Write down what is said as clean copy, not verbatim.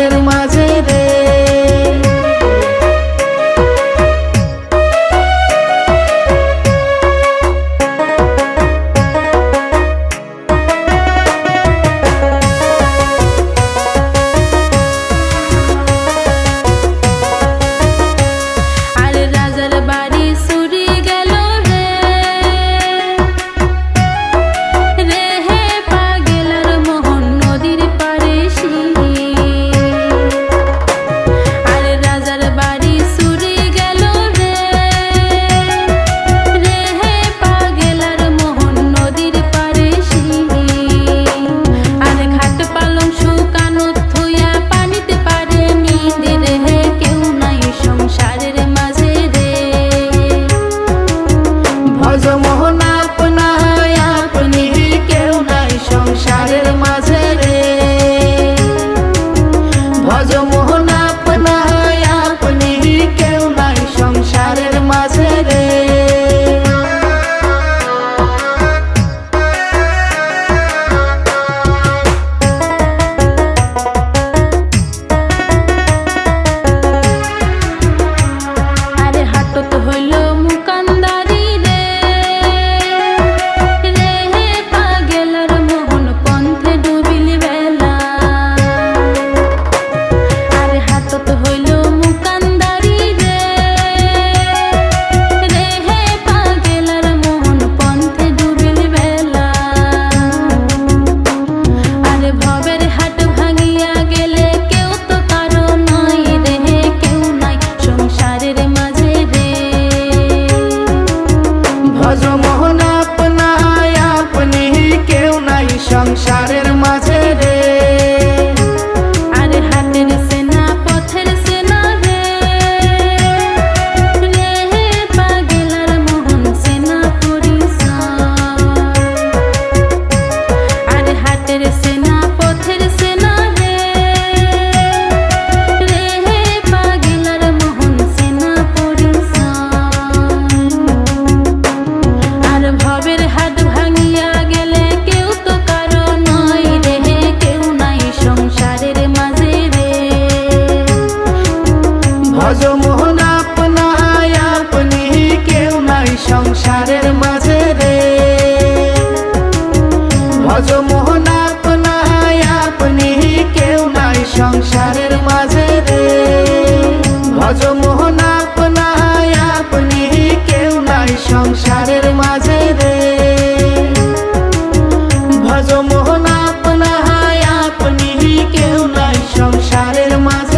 সংসারের মাঝে রে। সংসারের মাঝে রে। আরে হাতের সেনা পথের সেনা রে, রে হে পাগেলার মোহন সেনা পরিসর। আরে হাতের সেনা পথের সেনা রে, রে হে পাগেলার মোহন সেনা পরিসর। আর ভবের হাট ভাঙিয়া গেলে কেউ তো ভজ মোহন আপনায় আপনি কেউ নাই সংসারের মাঝে রে। ভজ মোহন আপনায় আপনি কেউ নাই সংসারের মাঝে রে। ভজ মোহন আপনায় আপনি কেউ নাই সংসারের মাঝে রে। ভজ মোহন আপনায় আপনি কেউ নাই সংসারের মাঝে।